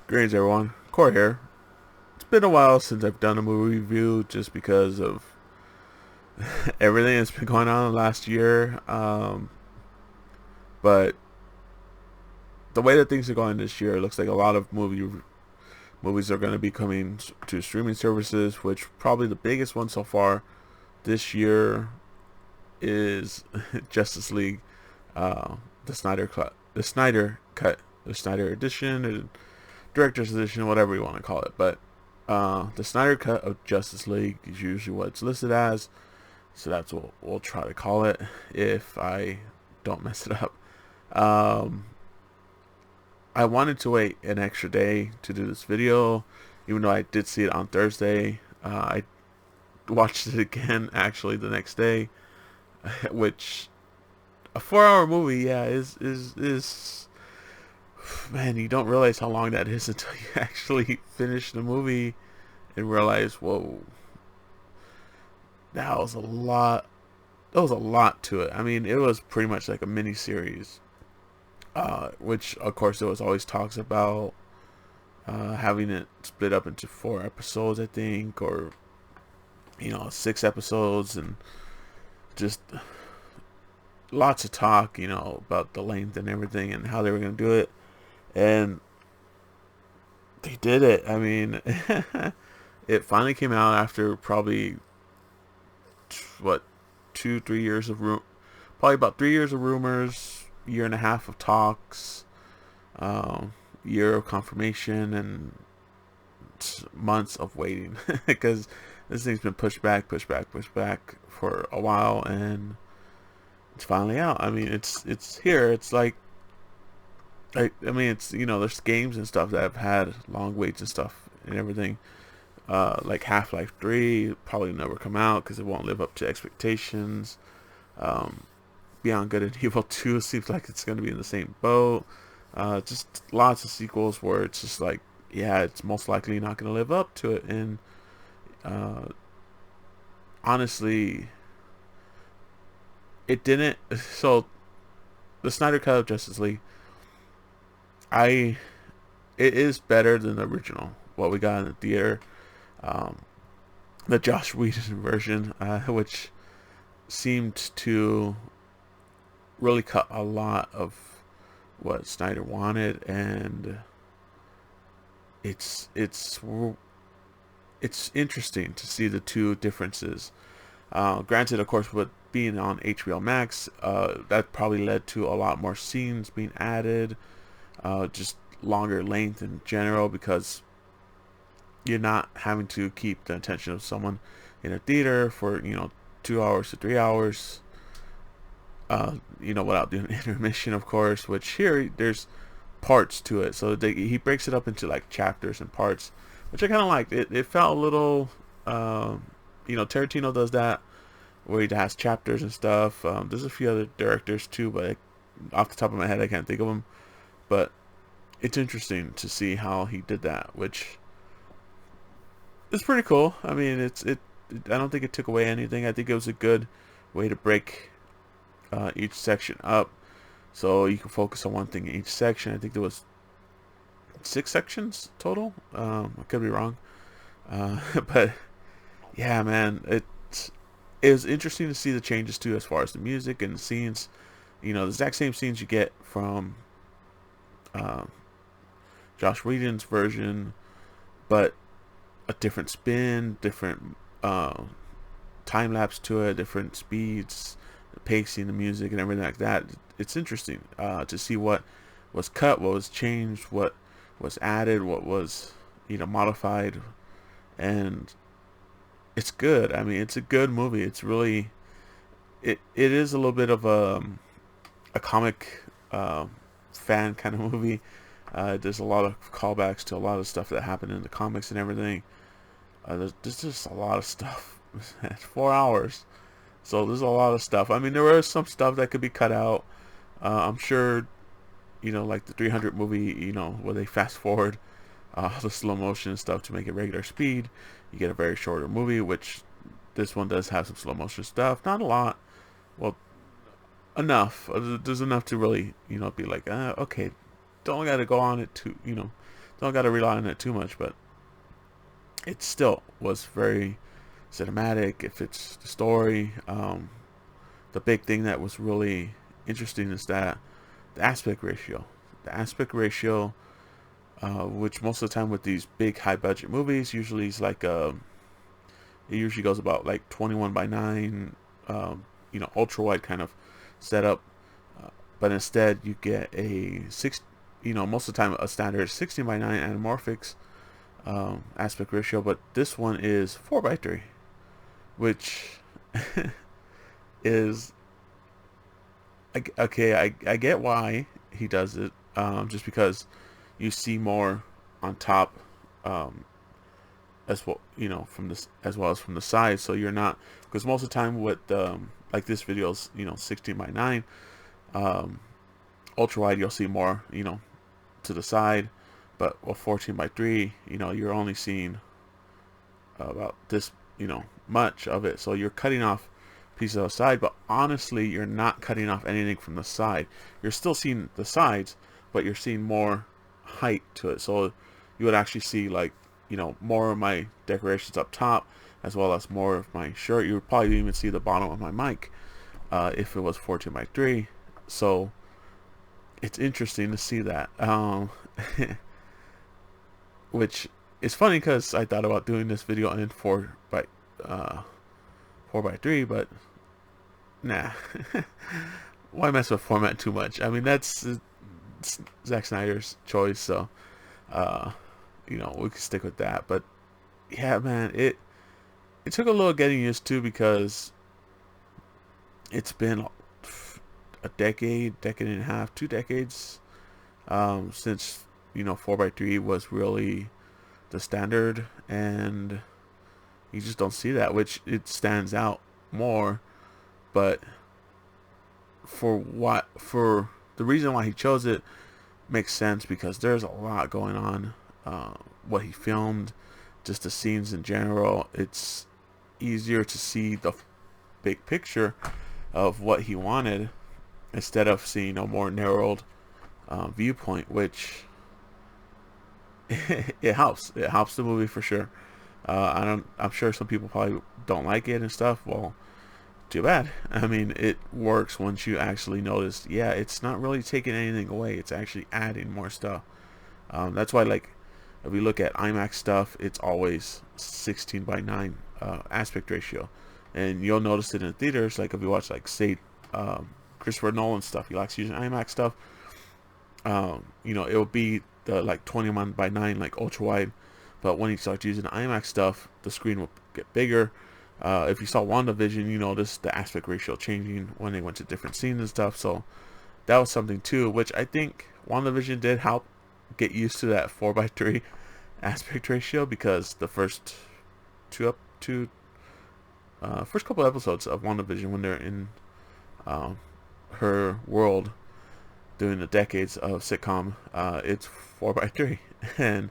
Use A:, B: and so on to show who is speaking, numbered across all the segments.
A: Greetings, everyone. Corey here. It's been a while since I've done a movie review just because of everything that's been going on last year. But the way that things are going this year, it looks like a lot of movies are going to be coming to streaming services, which probably the biggest one so far this year is Justice League, the Snyder Cut, the Snyder Edition, or Director's Edition, whatever you want to call it. But the Snyder Cut of Justice League is usually what it's listed as, so that's what we'll try to call it if I don't mess it up. Um, I wanted to wait an extra day to do this video, even though I did see it on Thursday. I watched it again actually the next day, which a 4-hour movie, yeah, is man, you don't realize how long that is until you actually finish the movie and realize, whoa, that was a lot. That was a lot to it. I mean, it was pretty much like a mini series, which of course there was always talks about having it split up into 4 episodes, I think, or 6 episodes, and just lots of talk, about the length and everything and how they were going to do it. And they did it. I mean, it finally came out after probably what 2-3 years of probably about 3 years of rumors, year and a half of talks, year of confirmation, and months of waiting because this thing's been pushed back for a while, and it's finally out. I mean, it's here. It's like I mean, it's there's games and stuff that have had long waits and stuff and everything. Like Half-Life 3 probably never come out because it won't live up to expectations. Beyond Good and Evil 2 seems like it's going to be in the same boat. Just lots of sequels where it's just like, yeah, it's most likely not going to live up to it. And honestly, it didn't. So the Snyder Cut of Justice League, it is better than the original. What we got in the theater, the Josh Whedon version, which seemed to really cut a lot of what Snyder wanted, and it's interesting to see the two differences. Granted, of course, with being on HBO Max, that probably led to a lot more scenes being added, just longer length in general, because you're not having to keep the attention of someone in a theater for 2 hours to 3 hours, without doing intermission, of course. Which here there's parts to it, so he breaks it up into like chapters and parts, which I kind of liked. It felt a little, Tarantino does that where he has chapters and stuff. There's a few other directors too, but off the top of my head I can't think of them. But it's interesting to see how he did that, which is pretty cool. I mean, I don't think it took away anything. I think it was a good way to break each section up, so you can focus on one thing in each section. I think there was 6 sections total. I could be wrong, but yeah, man, it was interesting to see the changes too, as far as the music and the scenes. The exact same scenes you get from Josh Whedon's version, but a different spin, different time lapse to it, different speeds, the pacing, the music, and everything like that. It's interesting to see what was cut, what was changed, what was added, what was modified, and it's good. I mean, it's a good movie. It's really it is a little bit of a comic fan kind of movie. There's a lot of callbacks to a lot of stuff that happened in the comics and everything. There's just a lot of stuff. 4 hours, so there's a lot of stuff. I mean, there was some stuff that could be cut out. I'm sure, like the 300 movie, where they fast forward the slow motion and stuff to make it regular speed. You get a very shorter movie, which this one does have some slow motion stuff. Not a lot. Well, enough. There's enough to really, be like, okay, don't got to go on it don't got to rely on it too much, but it still was very cinematic. It fits the story. The big thing that was really interesting is that the aspect ratio. The aspect ratio, which most of the time with these big high budget movies, usually is like it usually goes about like 21:9, ultra wide kind of setup. But instead, you get a six. Most of the time a standard is 16:9 anamorphics aspect ratio, but this one is 4:3, which is okay. I get why he does it, just because you see more on top, as well, from this as well as from the side. So you're not, because most of the time with like this video's 16:9, ultra wide you'll see more to the side, but with 14:3, you're only seeing about this much of it. So you're cutting off pieces of the side, but honestly you're not cutting off anything from the side. You're still seeing the sides, but you're seeing more height to it. So you would actually see like more of my decorations up top, as well as more of my shirt. You would probably even see the bottom of my mic if it was 14:3. So it's interesting to see that, which is funny because I thought about doing this video in 4:3, but nah. Why mess with format too much? I mean, that's Zack Snyder's choice, so we can stick with that. But yeah, man, it took a little getting used to, because it's been a decade and a half, 2 decades, since 4:3 was really the standard, and you just don't see that, which it stands out more. But for the reason why he chose it makes sense, because there's a lot going on. What he filmed, just the scenes in general, it's easier to see the big picture of what he wanted, instead of seeing a more narrowed viewpoint, which it helps the movie for sure. I'm sure some people probably don't like it and stuff. Well, too bad. I mean, it works once you actually notice, yeah, it's not really taking anything away, it's actually adding more stuff. That's why, like, if we look at IMAX stuff, it's always 16:9 aspect ratio, and you'll notice it in theaters. Like if you watch, like, say, Christopher Nolan stuff, he likes using IMAX stuff. It'll be the like 21:9, like ultra wide, but when he starts using the IMAX stuff, the screen will get bigger. If you saw WandaVision, you noticed the aspect ratio changing when they went to different scenes and stuff. So that was something too, which I think WandaVision did help get used to that 4:3 aspect ratio, because the first first couple episodes of WandaVision, when they're in her world doing the decades of sitcom, it's 4:3, and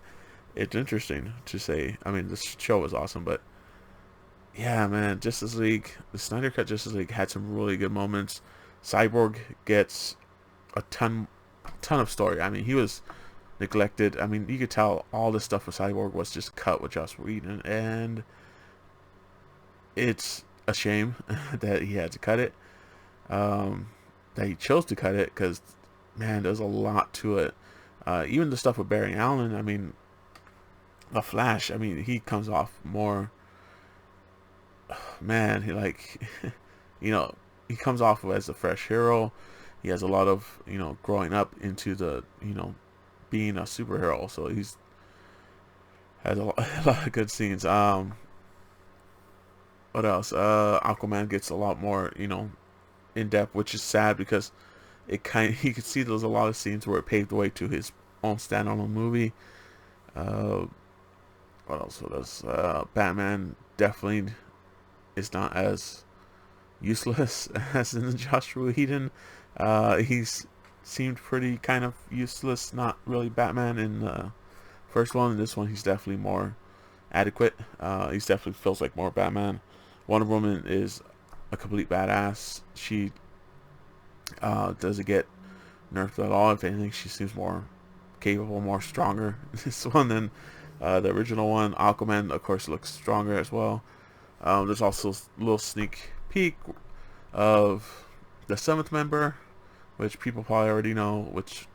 A: it's interesting to say. I mean, this show was awesome, but yeah, man, Justice League, the Snyder Cut Justice League had some really good moments. Cyborg gets a ton of story. I mean, he was neglected. I mean, you could tell all the stuff with Cyborg was just cut with Joss Whedon, and it's a shame that he had to cut it. That he chose to cut it, because man, there's a lot to it. Even the stuff with Barry Allen. I mean, the Flash. I mean, he comes off more. Man, he like, he comes off as a fresh hero. He has a lot of growing up into the being a superhero. So he's has a lot of good scenes. What else? Aquaman gets a lot more in depth, which is sad, because you could see there's a lot of scenes where it paved the way to his own standalone movie. What else? Batman definitely is not as useless as in Joshua Whedon. He's seemed pretty kind of useless, not really Batman in the first one. In this one, he's definitely more adequate. He's definitely feels like more Batman. Wonder Woman is a complete badass. She doesn't get nerfed at all. If anything, she seems more capable, more stronger this one than the original one. Aquaman, of course, looks stronger as well. There's also a little sneak peek of the seventh member, which people probably already know. Which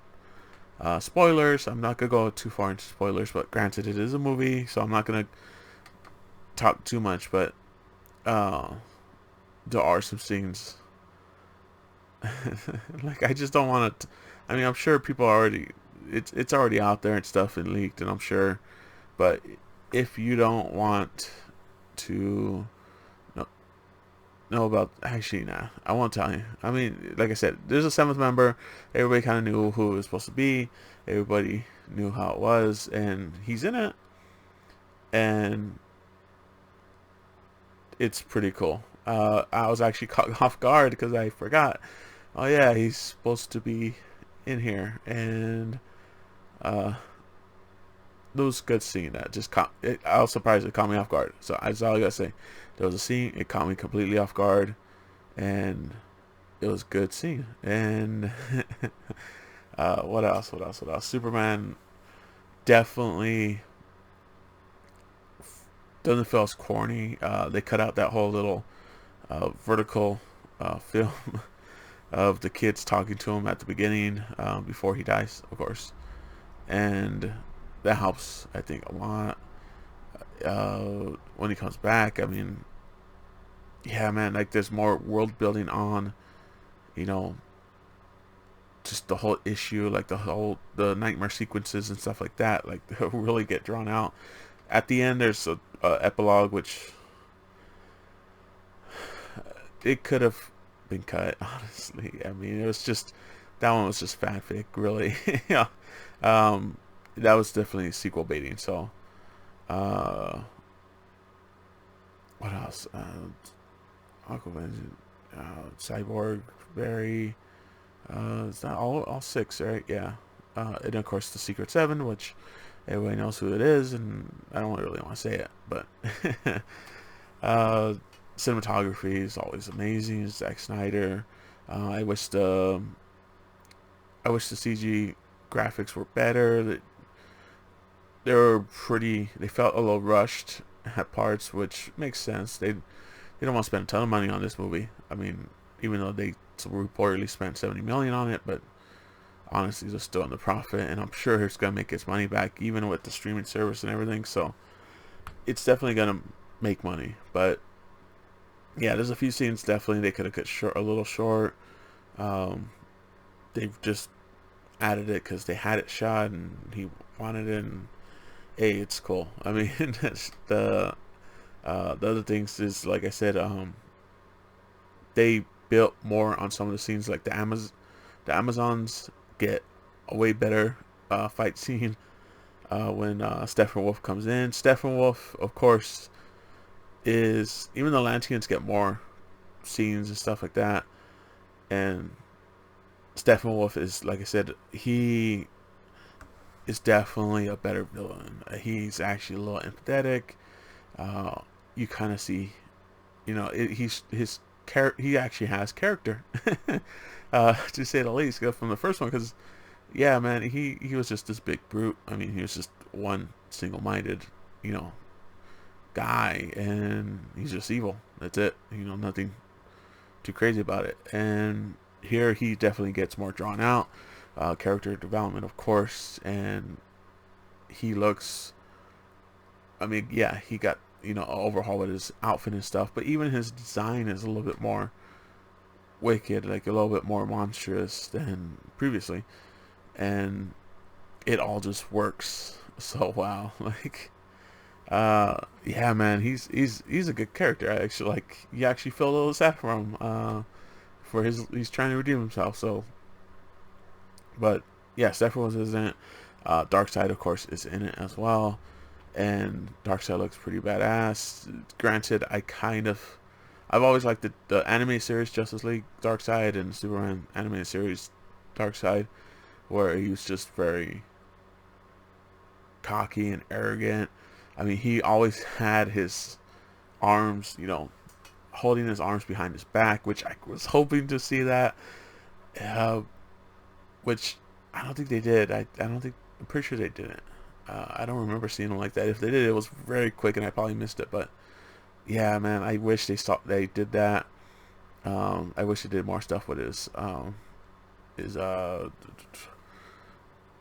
A: spoilers. I'm not gonna go too far into spoilers, but granted, it is a movie, so I'm not gonna talk too much. But there are some scenes like I just don't want to. I mean, I'm sure people already. It's already out there and stuff and leaked, and I'm sure. But if you don't want to know about, actually, nah, I won't tell you. I mean, like I said, there's a seventh member. Everybody kind of knew who it was supposed to be. Everybody knew how it was, and he's in it, and it's pretty cool. I was actually caught off guard because I forgot. Oh yeah, he's supposed to be in here, and uh, it was good seeing that. I was surprised it caught me off guard. So that's all I gotta say. There was a scene, it caught me completely off guard, and it was good seeing. And what else? What else? What else? Superman definitely doesn't feel as corny. They cut out that whole little vertical film of the kids talking to him at the beginning before he dies, of course, and that helps, I think, a lot. When he comes back, I mean, yeah, man, like there's more world building on, you know, just the whole issue, like the nightmare sequences and stuff like that, like they really get drawn out. At the end, there's a epilogue, which it could have been cut, honestly. I mean, it was just that one was just fanfic, really. Yeah, that was definitely sequel baiting. So, uh, what else? Aquaman, Cyborg, Barry. It's not all six, right? Yeah. And of course the Secret Seven, which everybody knows who it is, and I don't really want to say it, but uh, cinematography is always amazing. Zack Snyder. I wish the CG graphics were better. They were pretty. They felt a little rushed at parts, which makes sense. They don't want to spend a ton of money on this movie. I mean, even though they reportedly spent 70 million on it, but honestly, they're still in the profit, and I'm sure it's gonna make its money back, even with the streaming service and everything. So it's definitely gonna make money. But yeah, there's a few scenes definitely they could have cut short, a little short. Um, they've just added it because they had it shot and he wanted it. And hey, it's cool. I mean, that's the other things is, like I said, they built more on some of the scenes, like the Amazons get a way better fight scene when Steppenwolf comes in. Steppenwolf, of course, is, even the Lanteans get more scenes and stuff like that, and Steppenwolf is, like I said, he is definitely a better villain. He's actually a little empathetic. You kind of see, you know, he actually has character, to say the least, from the first one. Because, yeah, man, he was just this big brute. I mean, he was just one single-minded, you know, guy, and he's just evil. That's it. You know, nothing too crazy about it. And here he definitely gets more drawn out. Character development, of course, and he looks. I mean, yeah, he got, you know, overhaul with his outfit and stuff, but even his design is a little bit more wicked, like a little bit more monstrous than previously, and it all just works so well. Like, yeah, man, he's a good character. I actually, like, you actually feel a little sad for him, for he's trying to redeem himself. So, but yeah, Steppenwolf is in it. Darkseid, of course, is in it as well. And Darkseid looks pretty badass. Granted, I've always liked the anime series Justice League Darkseid and Superman animated series Darkseid, where he was just very cocky and arrogant. I mean, he always had his arms, you know, holding his arms behind his back, which I was hoping to see that, which I don't think they did. I don't think I'm pretty sure they didn't. I don't remember seeing them like that. If they did, it was very quick, and I probably missed it. But yeah, man, I wish they did that. I wish they did more stuff with his oh,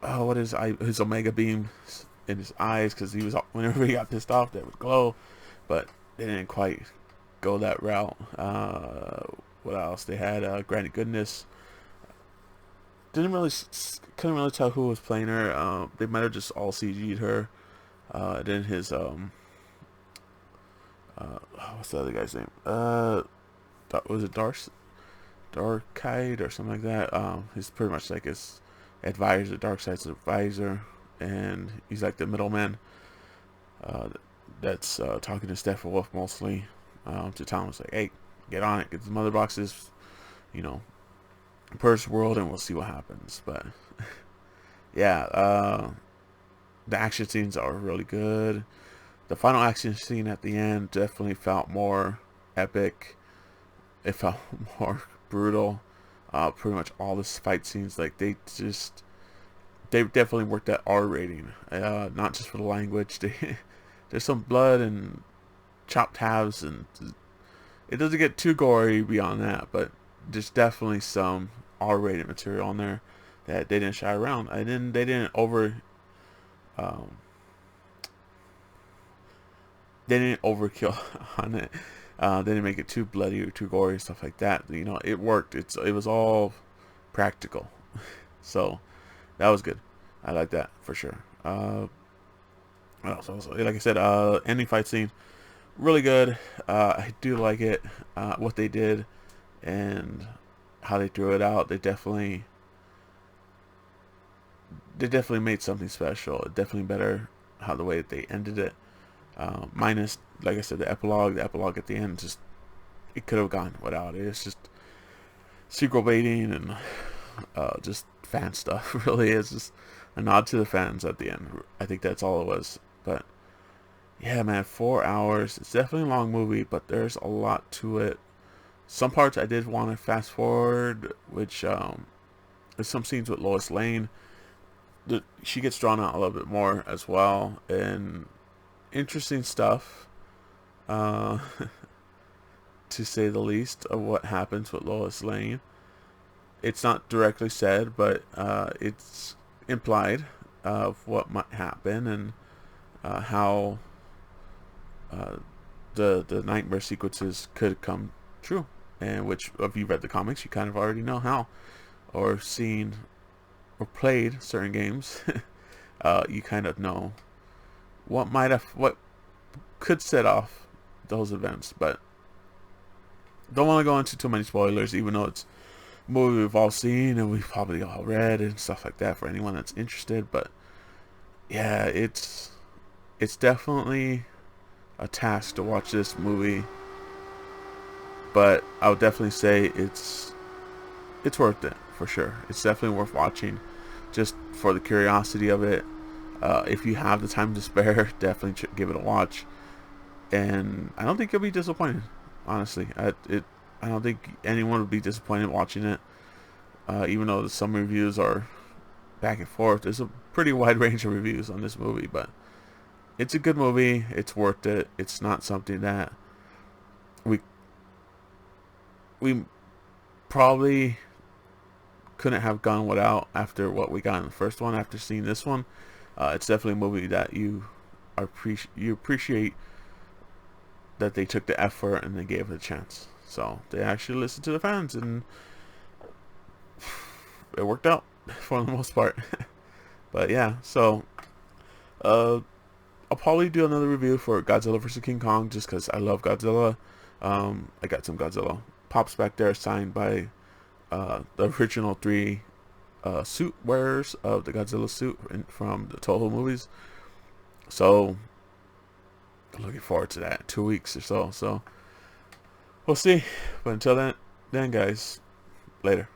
A: what is his omega beam in his eyes, because he was, whenever he got pissed off, that would glow. But they didn't quite go that route. What else? They had Granny Goodness. Couldn't really tell who was playing her. They might have just all CG'd her. Then his what's the other guy's name? Was it Darkheid or something like that? He's pretty much like his advisor, Darkseid's advisor, and he's like the middleman. That's talking to Steppenwolf mostly, to tell him, like, hey, get on it, get the mother boxes, you know, Purse World, and we'll see what happens. But yeah, the action scenes are really good. The final action scene at the end definitely felt more epic. It felt more brutal. Pretty much all the fight scenes, like they definitely worked that R rating. Not just for the language. There's some blood and chopped halves, and it doesn't get too gory beyond that, but there's definitely some R-rated material on there that they didn't shy around. And then they didn't overkill on it. They didn't make it too bloody or too gory, stuff like that. You know, it worked. It was all practical, so that was good. I like that for sure. What else? Also, like I said, ending fight scene, really good. I do like it. What they did and how they threw it out. They definitely made something special. Definitely better how the way that they ended it. Minus, like I said, the epilogue. The epilogue at the end, just, it could have gone without it. It's just sequel baiting and just fan stuff. Really, it's just a nod to the fans at the end. I think that's all it was. But yeah, man, 4 hours. It's definitely a long movie, but there's a lot to it. Some parts I did want to fast forward, which there's some scenes with Lois Lane. She gets drawn out a little bit more as well, and interesting stuff, to say the least, of what happens with Lois Lane. It's not directly said, but it's implied of what might happen, and how the nightmare sequences could come true. And which, if you read the comics, you kind of already know how, or seen or played certain games. You kind of know what could set off those events. But don't want to go into too many spoilers, even though it's a movie we've all seen and we've probably all read and stuff like that, for anyone that's interested. But yeah, it's definitely a task to watch this movie, but I would definitely say it's worth it for sure. It's definitely worth watching, just for the curiosity of it. If you have the time to spare, definitely give it a watch, and I don't think you'll be disappointed. Honestly, I don't think anyone would be disappointed watching it. Even though some reviews are back and forth, there's a pretty wide range of reviews on this movie, but it's a good movie. It's worth it. It's not something that we probably couldn't have gone without after what we got in the first one. After seeing this one, it's definitely a movie that you appreciate that they took the effort and they gave it a chance. So they actually listened to the fans, and it worked out for the most part. But yeah, so I'll probably do another review for Godzilla vs. King Kong, just because I love Godzilla. I got some Godzilla pops back there signed by the original 3 suit wearers of the Godzilla suit from the Toho movies. So looking forward to that. 2 weeks or so. So we'll see. But until then guys, later.